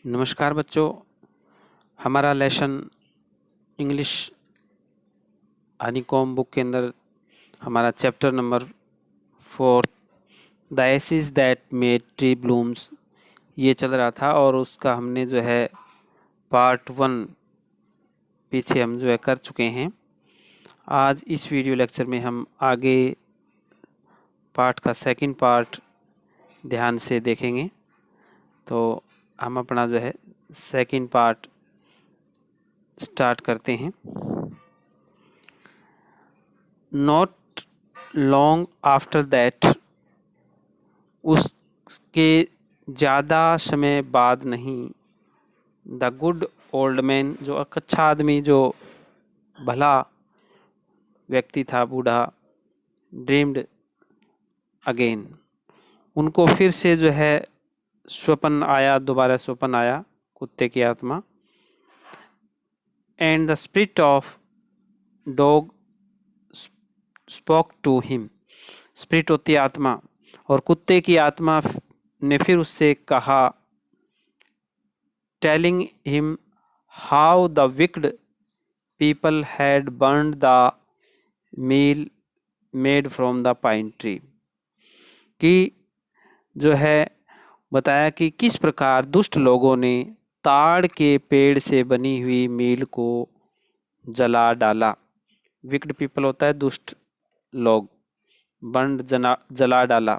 नमस्कार बच्चों, हमारा लेसन इंग्लिश हनीकॉम बुक के अंदर हमारा chapter number 4 the acid that made tree blooms ये चल रहा था और उसका हमने जो है पार्ट 1 पीछे हम जो है कर चुके हैं। आज इस वीडियो लेक्चर में हम आगे पार्ट का सेकंड पार्ट ध्यान से देखेंगे। तो हम अपना जो है सेकंड पार्ट स्टार्ट करते हैं। नॉट लॉन्ग आफ्टर दैट, उसके ज़्यादा समय बाद नहीं, द गुड ओल्ड मैन, जो अच्छा आदमी, जो भला व्यक्ति था, बूढ़ा, ड्रीम्ड अगेन, उनको फिर से जो है स्वप्न आया, दोबारा स्वप्न आया, कुत्ते की आत्मा। And the spirit of dog spoke to him, spirit होती है आत्मा, और कुत्ते की आत्मा ने फिर उससे कहा, telling him how the wicked people had burned the mill made from the pine tree, कि जो है बताया कि किस प्रकार दुष्ट लोगों ने ताड़ के पेड़ से बनी हुई मील को जला डाला। विक्ड पीपल होता है दुष्ट लोग, बर्न्ड जला डाला,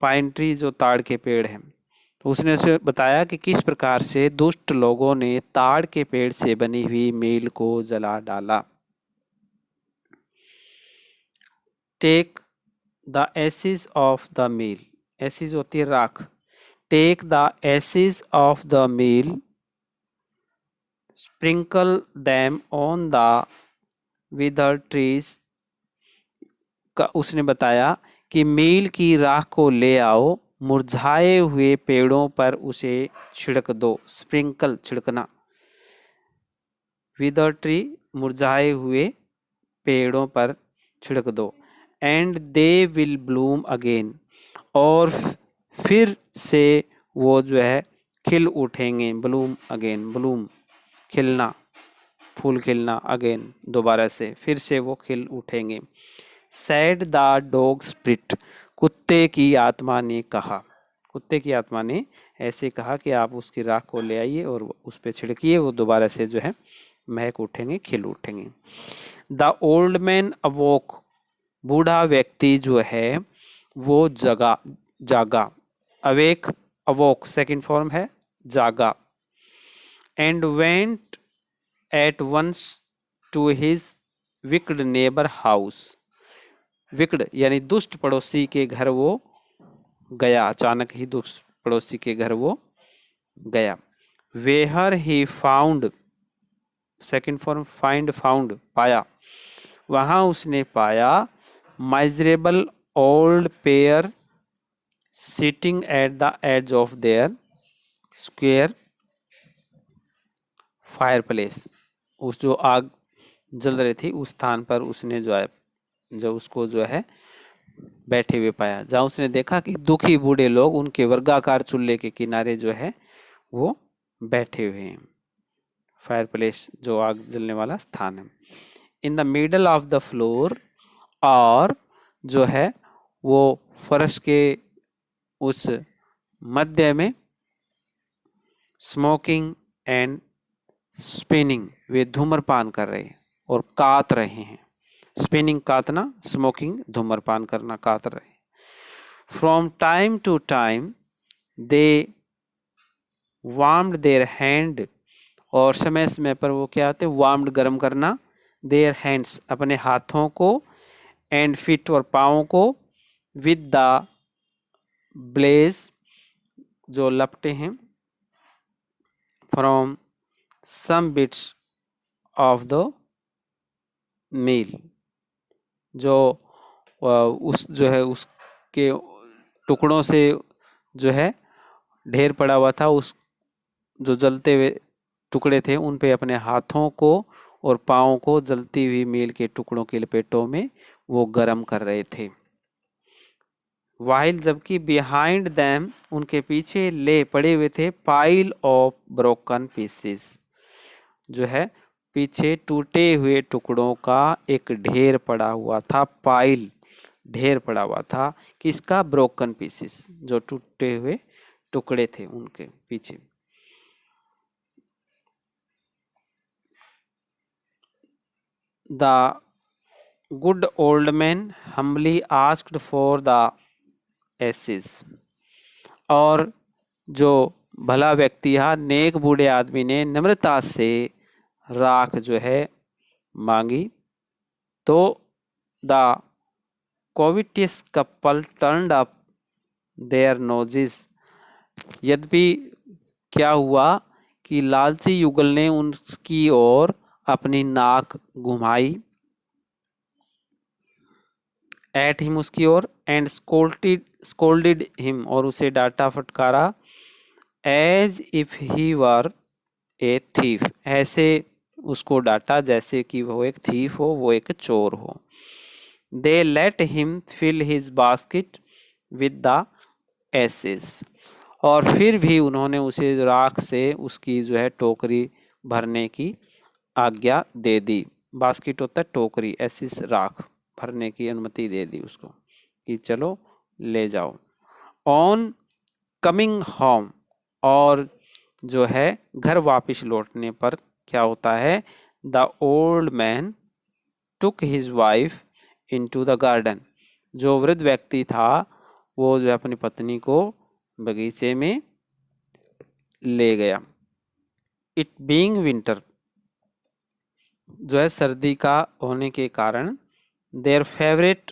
पाइन ट्री जो ताड़ के पेड़ हैं। तो उसने उसे बताया कि किस प्रकार से दुष्ट लोगों ने ताड़ के पेड़ से बनी हुई मील को जला डाला। Take the ashes of the mill, ashes होती है राख। Take the ashes of the mill, sprinkle them on the wither trees, का उसने बताया कि मील की राख को ले आओ, मुरझाए हुए पेड़ों पर उसे छिड़क दो। स्प्रिंकल, छिड़कना, विदर ट्री, मुरझाए हुए पेड़ों पर छिड़क दो। And they will Bloom again, और फिर से वो जो है खिल उठेंगे। ब्लूम अगेन, ब्लूम खिलना, फूल खिलना, अगेन दोबारा से, फिर से वो खिल उठेंगे। सैड द डॉग स्पिरिट, कुत्ते की आत्मा ने कहा, कुत्ते की आत्मा ने ऐसे कहा कि आप उसकी राख को ले आइए और उस पर छिड़किए, वो दोबारा से जो है महक उठेंगे, खिल उठेंगे। द ओल्ड मैन अवोक, बूढ़ा व्यक्ति जो है वो जागा। अवेक, अवोक सेकंड फॉर्म है, जागा। And went at once to his wicked neighbour house, wicked यानी दुष्ट पड़ोसी के घर वो गया, अचानक ही दुष्ट पड़ोसी के घर वो गया। Where he found, second form find, found पाया, वहां उसने पाया, miserable old pair sitting at the edge of their square fireplace, उस जो आग जल रही थी उस स्थान पर उसने जो है, जो उसको जो है बैठे हुए पाया, जहाँ उसने देखा कि दुखी बूढ़े लोग उनके वर्गाकार चूल्हे के किनारे जो है वो बैठे हुए हैं। फायर प्लेस जो आग जलने वाला स्थान है। In the middle of the floor, और जो है वो फर्श के उस मध्य में, स्मोकिंग एंड स्पिनिंग, वे धूम्रपान कर रहे हैं और कात रहे हैं। स्पिनिंग कातना, स्मोकिंग धूम्रपान करना, कात रहे। From time to time they warmed their hand, और समय समय पर वो क्या आते, वार्म्ड गर्म करना, देयर हैंड्स अपने हाथों को, एंड फिट और पाँव को, विद द ब्लेज जो लपटे हैं, from some bits of the mill, जो उस जो है उसके टुकड़ों से जो है ढेर पड़ा हुआ था, उस जो जलते हुए टुकड़े थे उन पे अपने हाथों को और पाँव को जलती हुई मील के टुकड़ों के लपेटों में वो गर्म कर रहे थे। वाइल जबकि बिहाइंड दैम उनके पीछे ले पड़े हुए थे पाइल ऑफ ब्रोकन पीसेस, जो है पीछे टूटे हुए टुकड़ों का एक ढेर पड़ा हुआ था। पाइल ढेर पड़ा हुआ था किसका? ब्रोकन पीसेस, जो टूटे हुए टुकड़े थे उनके पीछे। The good old man humbly asked for the ashes, और जो भला व्यक्ति है नेक बूढ़े आदमी ने नम्रता से राख जो है मांगी। तो the covetous couple turned up their noses, यद्यपि क्या हुआ कि लालची युगल ने उनकी ओर अपनी नाक घुमाई। एट हिम उसकी ओर, एंड स्कोल्डेड हिम और उसे डांटा फटकारा। As if he were a thief, ऐसे उसको डांटा जैसे कि वो एक थीफ हो, वो एक चोर हो। They let him fill his basket with the ashes, और फिर भी उन्होंने उसे राख से उसकी जो है टोकरी भरने की आज्ञा दे दी। बास्केट होता है टोकरी, एसिस राख, भरने की अनुमति दे दी उसको कि चलो ले जाओ। ऑन कमिंग होम, और जो है घर वापस लौटने पर क्या होता है? The old man took his wife into the garden, जो वृद्ध व्यक्ति था वो जो है अपनी पत्नी को बगीचे में ले गया। इट बीइंग विंटर, जो है सर्दी का होने के कारण, their favourite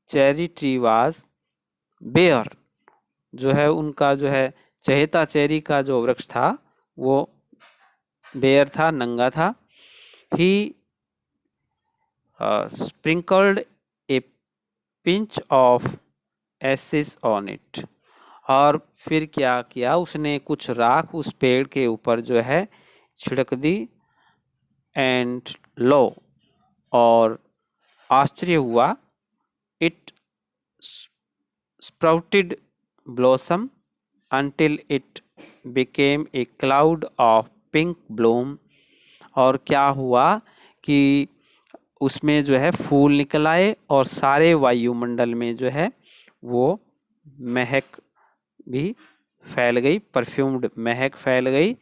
cherry tree was bare, जो है उनका जो है चहेता चेरी का जो वृक्ष था वो बेयर था, नंगा था। He sprinkled a pinch of ashes on it, और फिर क्या किया उसने? कुछ राख उस पेड़ के ऊपर जो है छिड़क दी। एंड लो, और आश्चर्य हुआ, it sprouted blossom until it became a cloud of pink bloom, और क्या हुआ कि उसमें जो है फूल निकल आए और सारे वायुमंडल में जो है वो महक भी फैल गई, परफ्यूम्ड महक फैल गई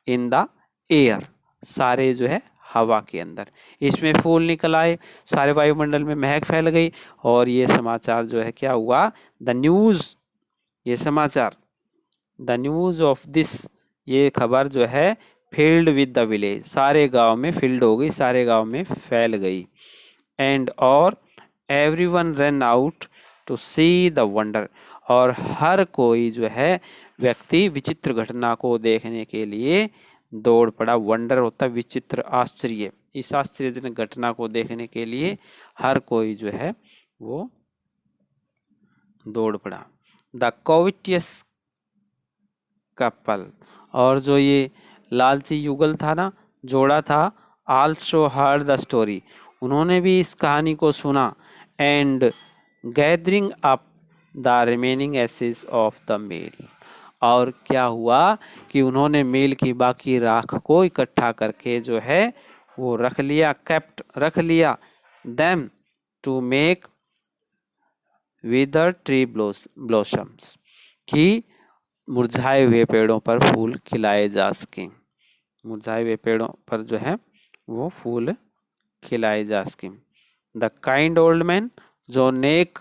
इन द एयर, सारे जो है हवा के अंदर। इसमें फूल निकल आए, सारे वायुमंडल में महक फैल गई, और ये समाचार जो है क्या हुआ? द न्यूज़, ये समाचार, द न्यूज़ ऑफ दिस, ये खबर जो है फील्ड विद द विलेज, सारे गांव में फील्ड हो गई, सारे गांव में फैल गई। एंड और everyone run out to see the wonder, और हर कोई जो है व्यक्ति विचित्र घटना को देखने के लिए दौड़ पड़ा। वंडर होता है विचित्र, आश्चर्य। इस आश्चर्यजनक घटना को देखने के लिए हर कोई जो है वो दौड़ पड़ा। द कोविटियस कपल, और जो ये लालची युगल था ना, जोड़ा था, आल्सो हर्ड द स्टोरी, उन्होंने भी इस कहानी को सुना। And gathering up the remaining ashes of the mill, और क्या हुआ कि उन्होंने मील की बाकी राख को इकट्ठा करके जो है वो रख लिया, केप्ट रख लिया, them to make wither tree blossoms, कि मुरझाए हुए पेड़ों पर फूल खिलाए जा सकें, मुरझाए हुए पेड़ों पर जो है वो फूल खिलाए जा सकें। द काइंड ओल्ड मैन, जो नेक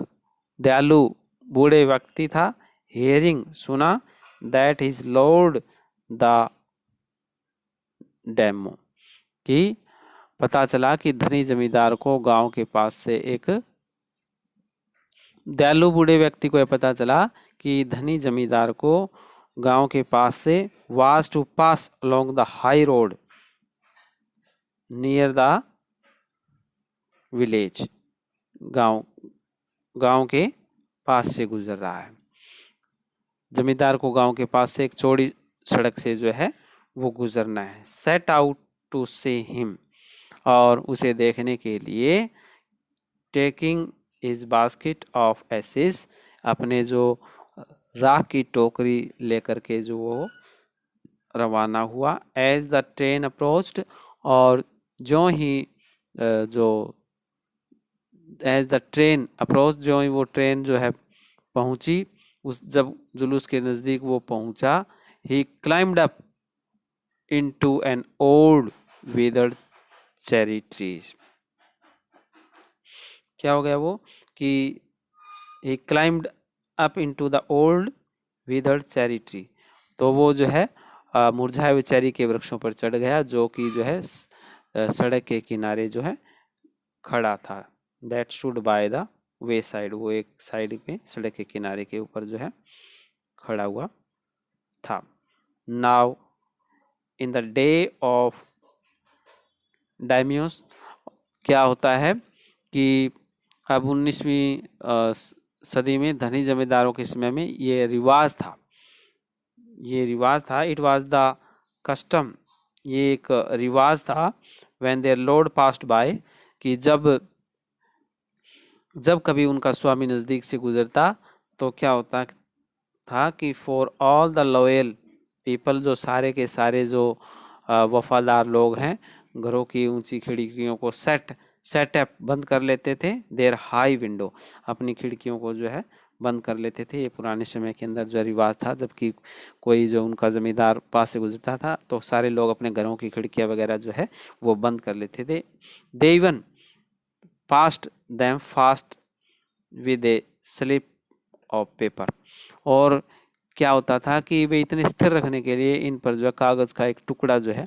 दयालु बूढ़े व्यक्ति था, हियरिंग सुना, that his Lord the demo, कि पता चला कि धनी जमींदार को गांव के पास से एक दयालु बूढ़े व्यक्ति को यह पता चला कि धनी जमींदार को गांव के पास से was to pass along the high road near the village, गांव के पास से गुजर रहा है। जमींदार को गांव के पास से एक चौड़ी सड़क से जो है वो गुजरना है। Set out to see him, और उसे देखने के लिए taking his basket of ashes, अपने जो राख की टोकरी लेकर के जो वो रवाना हुआ। एज द ट्रेन अप्रोच्ड, और जो ही जो एज द ट्रेन अप्रोच, जो ही वो ट्रेन जो है पहुंची, उस जब जुलूस के नज़दीक वो पहुंचा, he climbed up into an old withered cherry trees. क्या हो गया वो कि he climbed up into the old withered cherry tree, तो वो जो है मुरझाए हुए चेरी के वृक्षों पर चढ़ गया, जो कि जो है सड़क के किनारे जो है खड़ा था। That should by the way side, वो एक साइड में सड़क के किनारे के ऊपर जो है खड़ा हुआ था। Now in the day of daimyos, क्या होता है कि अब 19वीं सदी में धनी जमींदारों के समय में ये रिवाज था, इट वाज द कस्टम, ये एक रिवाज था। When their lord passed by, कि जब कभी उनका स्वामी नज़दीक से गुजरता तो क्या होता था कि for all the loyal people, जो सारे के सारे जो वफादार लोग हैं, घरों की ऊंची खिड़कियों को सेटअप बंद कर लेते थे। देयर हाई विंडो, अपनी खिड़कियों को जो है बंद कर लेते थे। ये पुराने समय के अंदर जो रिवाज था, जबकि कोई जो उनका जमींदार पास से गुजरता था तो सारे लोग अपने घरों की खिड़कियां वगैरह जो है वो बंद कर लेते थे। They even past them fast with A slip of paper, और क्या होता था कि वे इतने स्थिर रखने के लिए इन पर जो है कागज का एक टुकड़ा जो है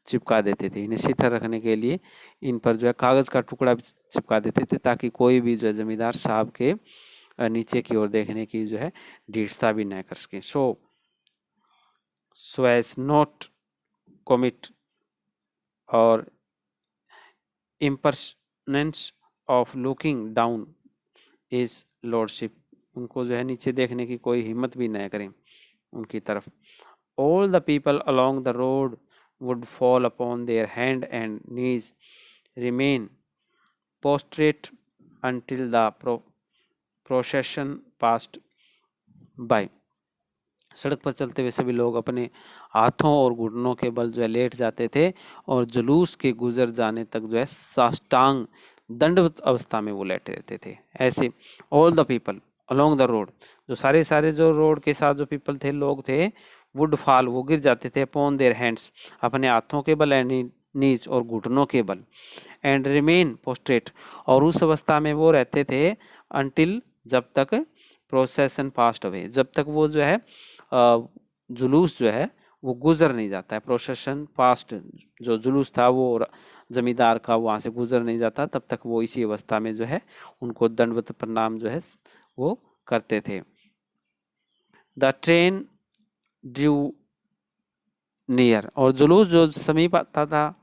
चिपका देते थे। इन्हें स्थिर रखने के लिए इन पर जो है कागज का टुकड़ा चिपका देते थे, ताकि कोई भी जो है जमींदार साहब के नीचे की ओर देखने की जो है दृढ़ता भी न कर सके। सो एज नॉट कमिट और impertinence of looking down his lordship, उनको जो है नीचे देखने की कोई हिम्मत भी न करें उनकी तरफ। All the people along the road would fall upon their hand and knees, remain prostrate until the procession passed by। सड़क पर चलते हुए सभी लोग अपने हाथों और घुटनों के बल जो है लेट जाते थे, और जुलूस के गुजर जाने तक जो है साष्टांग दंडवत अवस्था में वो लेटे रहते थे। ऐसे all the people along the road, जो सारे जो रोड के साथ जो पीपल थे, लोग थे, वुड फॉल, वो गिर जाते थे, अपॉन देयर हैंड्स, अपने हाथों के बल, एंड नीज, और घुटनों के बल, एंड रिमेन पोस्ट्रेट, और उस अवस्था में वो रहते थे अंटिल, जब तक प्रोसेशन पास्ट अवे, जब तक वो जो है जुलूस जो है वो गुजर नहीं जाता है। प्रोसेशन पास्ट, जो जुलूस था वो जमींदार का वहाँ से गुजर नहीं जाता, तब तक वो इसी अवस्था में जो है उनको दंडवत प्रणाम जो है वो करते थे। द ट्रेन ड्यू नियर, और जुलूस जो समीप आता था,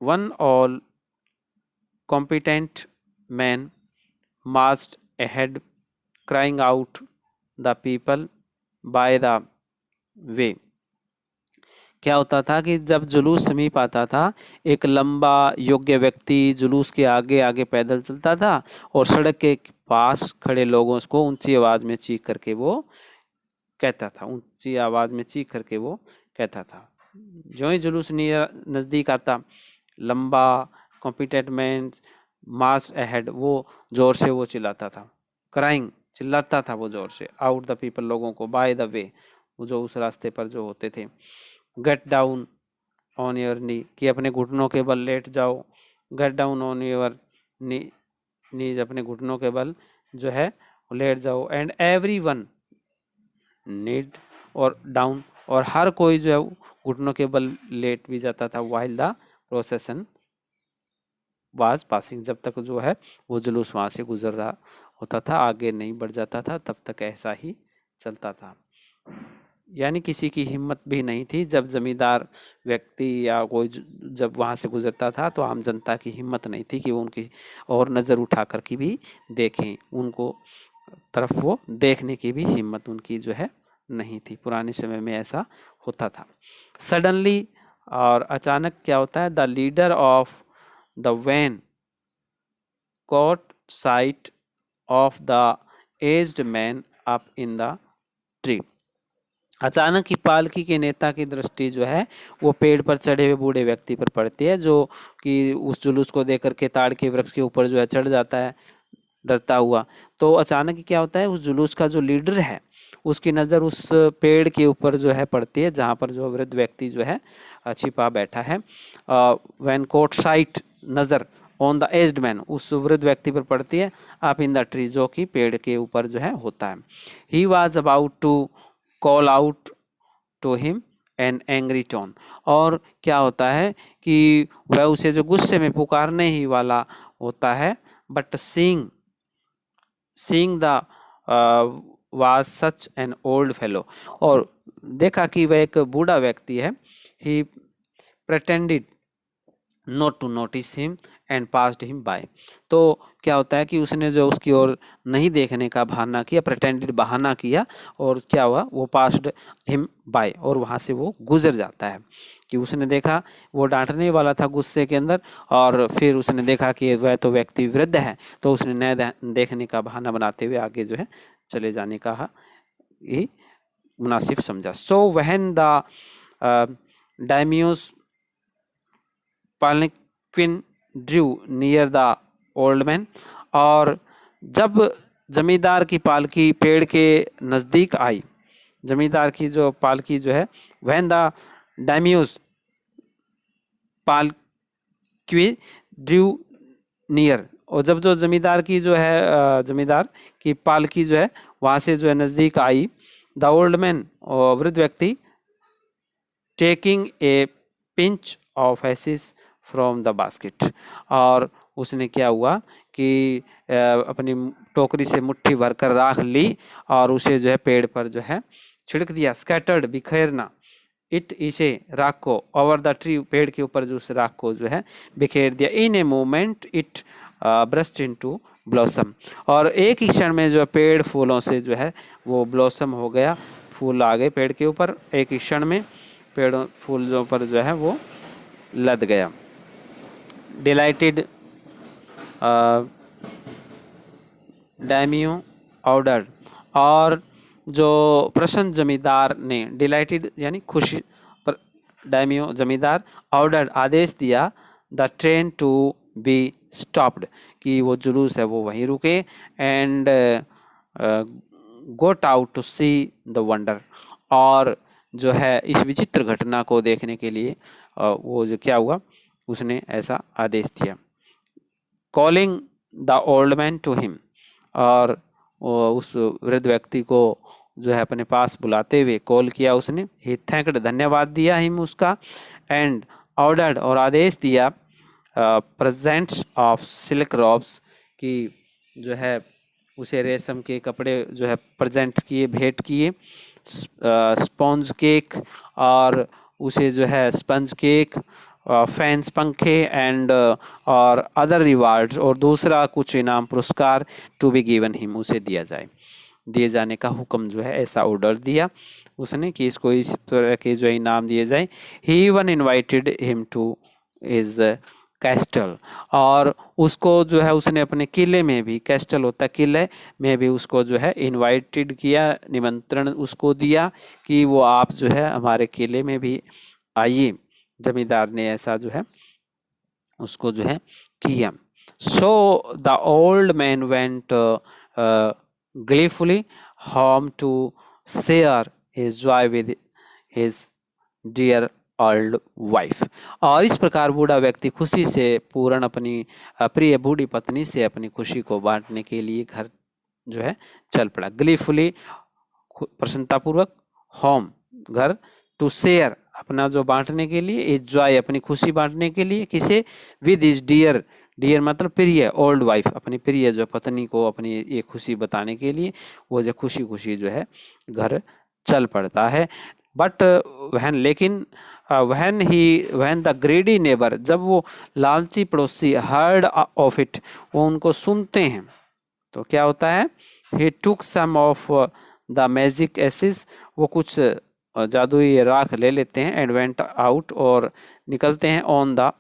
one all competent men marched ahead, crying out the people by the way। क्या होता था कि जब जुलूस समीप आता था, एक लंबा योग्य व्यक्ति जुलूस के आगे आगे पैदल चलता था, और सड़क के पास खड़े लोगों को ऊंची आवाज में चीख करके वो कहता था, जो ही जुलूस नजदीक आता, लंबा कॉम्पिटेंट मैन मार्च अहेड, वो जोर से वो चिल्लाता था, क्राइंग, चिल्लाता था वो जोर से, आउट द पीपल, लोगों को, बाय द वे, वो जो उस रास्ते पर जो होते थे, gate down on your knee, कि अपने घुटनों के बल लेट जाओ, gate down on your knees, अपने घुटनों के बल जो है लेट जाओ, एंड एवरी वन नीड और डाउन, और हर कोई जो है घुटनों के बल लेट भी जाता था, while the procession was passing, जब तक जो है वो जुलूस वहाँ से गुजर रहा होता था, आगे नहीं बढ़ जाता था, तब तक ऐसा ही चलता था। यानी किसी की हिम्मत भी नहीं थी, जब जमींदार व्यक्ति या कोई जब वहाँ से गुजरता था तो आम जनता की हिम्मत नहीं थी कि वो उनकी और नज़र उठा कर के भी देखें, उनको तरफ वो देखने की भी हिम्मत उनकी जो है नहीं थी। पुराने समय में ऐसा होता था। सडनली, और अचानक क्या होता है, the leader of the van caught sight of the aged man up in the tree. अचानक ही पालकी के नेता की दृष्टि जो है वो पेड़ पर चढ़े हुए बूढ़े व्यक्ति पर पड़ती है, जो कि उस जुलूस को देख करके ताड़ के वृक्ष के ऊपर जो है चढ़ जाता है डरता हुआ। तो अचानक ही क्या होता है, उस जुलूस का जो लीडर है उसकी नज़र उस पेड़ के ऊपर जो है पड़ती है जहाँ पर जो वृद्ध व्यक्ति जो है छिपा बैठा है। व्हेन कोट साइट नज़र ऑन द एज्ड मैन, उस वृद्ध व्यक्ति पर पड़ती है अप इन द ट्री, जो कि पेड़ के ऊपर जो है होता है। He was about to call out to him an angry tone, और क्या होता है कि वह उसे जो गुस्से में पुकारने ही वाला होता है, but seeing the was such an old fellow, और देखा कि वह एक बूढ़ा व्यक्ति है। He pretended not to notice him and passed him by, तो क्या होता है कि उसने जो उसकी ओर नहीं देखने का बहाना किया, प्रेटेंडेड बहाना किया, और क्या हुआ, वो पास्ड हिम बाय, और वहाँ से वो गुजर जाता है। कि उसने देखा वो डांटने वाला था गुस्से के अंदर, और फिर उसने देखा कि वह तो व्यक्ति वृद्ध है, तो उसने न देखने का बहाना बनाते हुए आगे जो है चले जाने का ही मुनासिब समझा। So when the daimyos palanquin drew near the old man, और जब जमींदार की पालकी पेड़ के नज़दीक आई, जमींदार की जो पालकी जो है, व्हेन द डायमियोस पालकी ड्रू नियर, और जब जो जमींदार की जो है जमींदार की पालकी जो है वहाँ से जो है नज़दीक आई, द ओल्ड मैन, वृद्ध व्यक्ति, taking a pinch of ashes from the basket, और उसने क्या हुआ कि अपनी टोकरी से मुट्ठी भरकर राख ली और उसे जो है पेड़ पर जो है छिड़क दिया। स्कैटर्ड, बिखेरना, इट, इसे, राख को, ओवर द ट्री, पेड़ के ऊपर जो उस राख को जो है बिखेर दिया। In a moment it burst into blossom, और एक ही क्षण में जो पेड़ फूलों से जो है वो ब्लॉसम हो गया, फूल आ गए पेड़ के ऊपर, एक ही क्षण में पेड़ों फूलों पर जो है वो लद गया। डिलाइटेड डैमियो ऑर्डर, और जो प्रसन्न जमींदार ने, डिलाइटेड यानी खुशी, डैमियो जमींदार, ऑर्डर आदेश दिया, the train to be stopped, कि वो जुलूस है वो वहीं रुके, and got out to see the wonder, और जो है इस विचित्र घटना को देखने के लिए वो जो क्या हुआ, उसने ऐसा आदेश दिया। Calling the old man to him, और उस वृद्ध व्यक्ति को जो है अपने पास बुलाते हुए कॉल किया उसने। ही थैंक्ड, धन्यवाद दिया हिम उसका, एंड ऑर्डर्ड, और आदेश दिया, प्रेजेंट्स ऑफ सिल्क रॉब्स, की जो है उसे रेशम के कपड़े जो है प्रेजेंट किए, भेंट किए, स्पॉन्ज केक, और उसे जो है स्पंज केक, फैंस, पंखे, एंड और अदर रिवार्ड्स, और दूसरा कुछ इनाम पुरस्कार, टू बी गिवन हिम, उसे दिए जाने का हुक्म जो है, ऐसा ऑर्डर दिया उसने कि इसको इस तरह के जो इनाम दिए जाए। He won invited him to his castle, और उसको जो है उसने अपने किले में भी, कैस्टल होता है किले में भी, उसको जो है इनवाइटेड किया, निमंत्रण उसको दिया कि वो आप जो है हमारे किले में भी आइए। जमींदार ने ऐसा जो है उसको जो है किया। So the old man went gleefully home to share his joy with his dear old wife, और इस प्रकार बूढ़ा व्यक्ति खुशी से पूर्ण अपनी प्रिय बूढ़ी पत्नी से अपनी खुशी को बांटने के लिए घर जो है चल पड़ा। gleefully प्रसन्नतापूर्वक, होम घर, टू शेयर अपना जो बांटने के लिए, इज जॉय अपनी खुशी बांटने के लिए, किसे, विद इज डियर, डियर मतलब प्रिय, ओल्ड वाइफ अपनी प्रिय जो पत्नी को अपनी ये खुशी बताने के लिए वो जो खुशी खुशी जो है घर चल पड़ता है। बट वहन, लेकिन वहन द ग्रेडी नेबर, जब वो लालची पड़ोसी, हर्ड ऑफ इट, वो उनको सुनते हैं, तो क्या होता है, ही टुक सम ऑफ द मैजिक एसिस, वो कुछ जादुई राख ले लेते हैं, एंड वेंट आउट, और निकलते हैं, ऑन द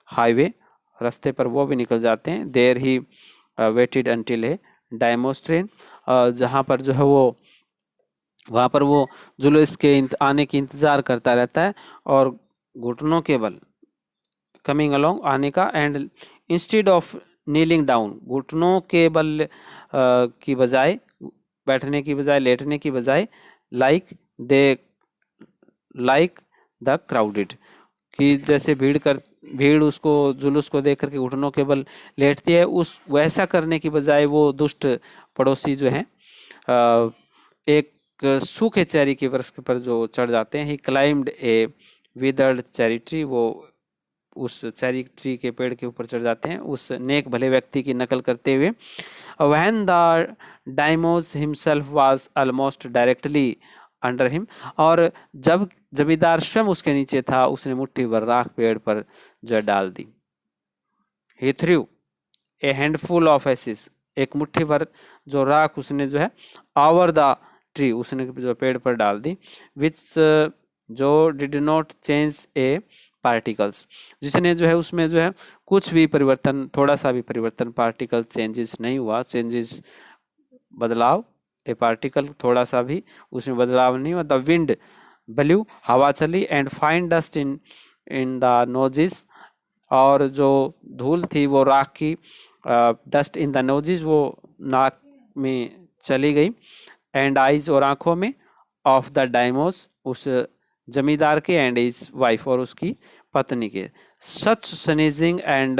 हाईवे, रास्ते पर वो भी निकल जाते हैं। There he waited until a daimyos train, जहाँ पर जो है वो वहाँ पर वो जुलूस के आने की इंतज़ार करता रहता है और घुटनों के बल कमिंग अलोंग आने का, and instead of kneeling down, घुटनों के बल की बजाय, बैठने की बजाय, लेटने की बजाय, like they like the crowded, कि जैसे भीड़ उसको जुलूस को देख करके घुटनों के बल लेटती है, उस वैसा करने की बजाय वो दुष्ट पड़ोसी जो हैं एक सूखे चेरी के वृक्ष पर जो चढ़ जाते हैं। ही क्लाइम्ड ए विदर्ड चेरी ट्री, वो उस चेरी ट्री के पेड़ के ऊपर चढ़ जाते हैं उस नेक भले व्यक्ति की नकल करते हुए। When the daimyos himself was almost directly under him, और जब जमींदार स्वयं उसके नीचे था, उसने मुट्ठी भर राख पेड़ पर जो डाल दी। ही थ्रू ए हैंडफुल ऑफ एसिस, एक मुट्ठी भर जो राख उसने जो है ओवर द ट्री, उसने जो पेड़ पर डाल दी। विच जो did not change A particles, जिसने जो है उसमें जो है कुछ भी परिवर्तन, थोड़ा सा भी परिवर्तन, पार्टिकल चेंजेस नहीं हुआ, चेंजेस बदलाव, ए पार्टिकल थोड़ा सा भी उसमें बदलाव नहीं हुआ। द विंड ब्लू, हवा चली, and fine dust in the noses, और जो धूल थी वो राख की, डस्ट इन द नोजिस, वो नाक में चली गई, एंड आइज, और आंखों में, ऑफ द डाइमोस, उस जमींदार के, एंड इज वाइफ, और उसकी पत्नी के। सच स्नीजिंग एंड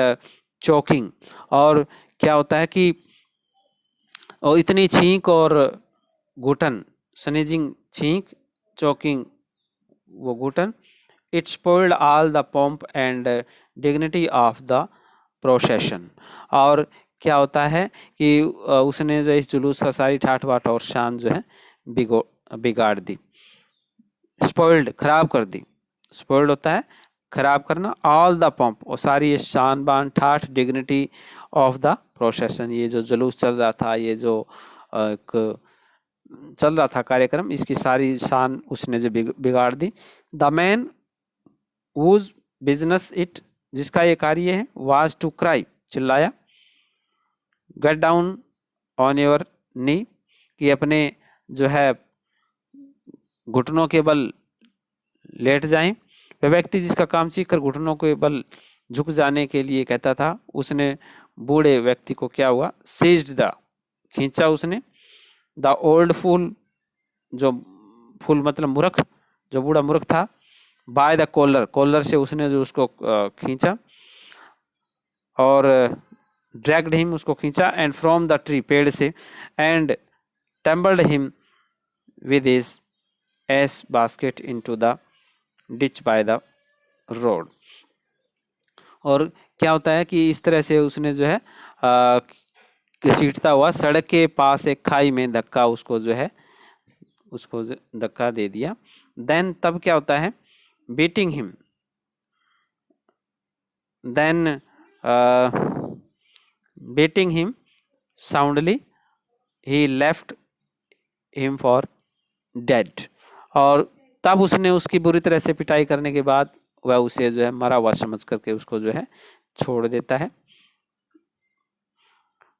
चोकिंग, और क्या होता है कि और इतनी छींक और घुटन, स्नीजिंग छींक, चोकिंग वो घुटन, it spoiled all the pomp and dignity of the procession, और क्या होता है कि उसने जो इस जुलूस का सारी ठाठ बाट और शान जो है बिगाड़ दी। स्पॉइल्ड, खराब कर दी, स्पॉइल्ड होता है खराब करना, ऑल द पंप, और सारी ये शान बान ठाठ, डिग्निटी ऑफ द प्रोसेशन, ये जो जुलूस चल रहा था, ये जो एक चल रहा था कार्यक्रम, इसकी सारी शान उसने जो बिगाड़ दी। The man whose business it, जिसका ये कार्य है, वाज टू क्राई, चिल्लाया, get down on your knee, कि अपने जो है घुटनों के बल लेट जाएं। वह व्यक्ति जिसका काम चीख कर घुटनों के बल झुक जाने के लिए कहता था, उसने बूढ़े व्यक्ति को क्या हुआ, सीज्ड द, खींचा उसने, द ओल्ड फूल, जो फूल मतलब मूर्ख, जो बूढ़ा मूर्ख था, बाय द कॉलर, कॉलर से उसने जो उसको खींचा, और ड्रैग्ड हिम, उसको खींचा, एंड फ्रॉम द ट्री, पेड़ से, and tumbled him with his ass basket into the ditch by the road. और क्या होता है कि इस तरह से उसने जो है घसीटता हुआ सड़क के पास एक खाई में धक्का, उसको जो है उसको धक्का दे दिया। देन तब क्या होता है, beating him, then beating him soundly, he left him for dead, और तब उसने उसकी बुरी तरह से पिटाई करने के बाद वह उसे जो है मरा हुआ समझ करके उसको जो है छोड़ देता है।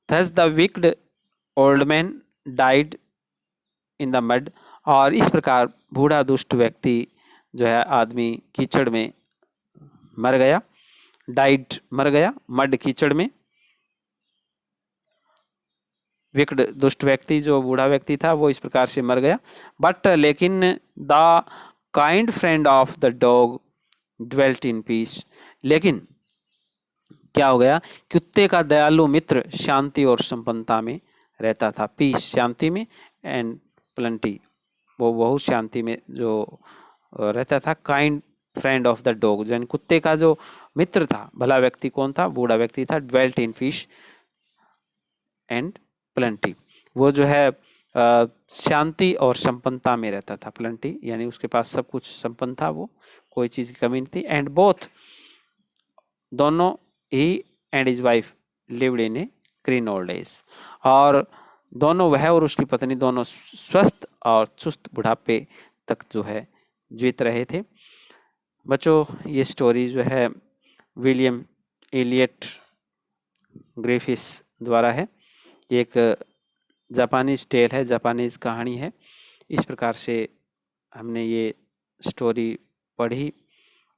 Thus the wicked old man died in the mud, और इस प्रकार बूढ़ा दुष्ट व्यक्ति जो है आदमी कीचड़ में मर गया, डाइड मर गया, मड कीचड़ में, विक्ड दुष्ट व्यक्ति जो बूढ़ा व्यक्ति था वो इस प्रकार से मर गया। बट लेकिन the kind friend of the dog dwelt in peace, लेकिन क्या हो गया, कुत्ते का दयालु मित्र शांति और संपन्नता में रहता था। पीस शांति में, एंड प्लेंटी वो बहुत शांति में जो रहता था। Kind friend of the dog, यानी कुत्ते का जो मित्र था, भला व्यक्ति कौन था, बूढ़ा व्यक्ति था। Dwelt in peace and plenty, वो जो है शांति और संपन्नता में रहता था। प्लेंटी यानी उसके पास सब कुछ संपन्न था, वो कोई चीज की कमी नहीं थी। एंड बोथ, दोनों ही and his wife lived in a green old age, और दोनों, वह और उसकी पत्नी, दोनों स्वस्थ और चुस्त बुढ़ापे तक जो है जीवित रहे थे। बच्चों ये स्टोरी जो है विलियम एलियट ग्रिफिथ द्वारा है, एक जापानीज़ टेल है, जापानीज़ कहानी है। इस प्रकार से हमने ये स्टोरी पढ़ी।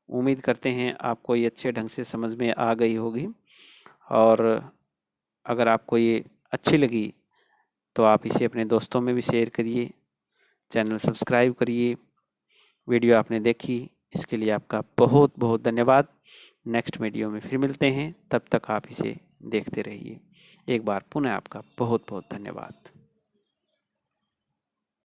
उम्मीद करते हैं आपको ये अच्छे ढंग से समझ में आ गई होगी, और अगर आपको ये अच्छी लगी तो आप इसे अपने दोस्तों में भी शेयर करिए, चैनल सब्सक्राइब करिए। वीडियो आपने देखी इसके लिए आपका बहुत बहुत धन्यवाद। नेक्स्ट वीडियो में फिर मिलते हैं, तब तक आप इसे देखते रहिए। एक बार पुनः आपका बहुत बहुत धन्यवाद।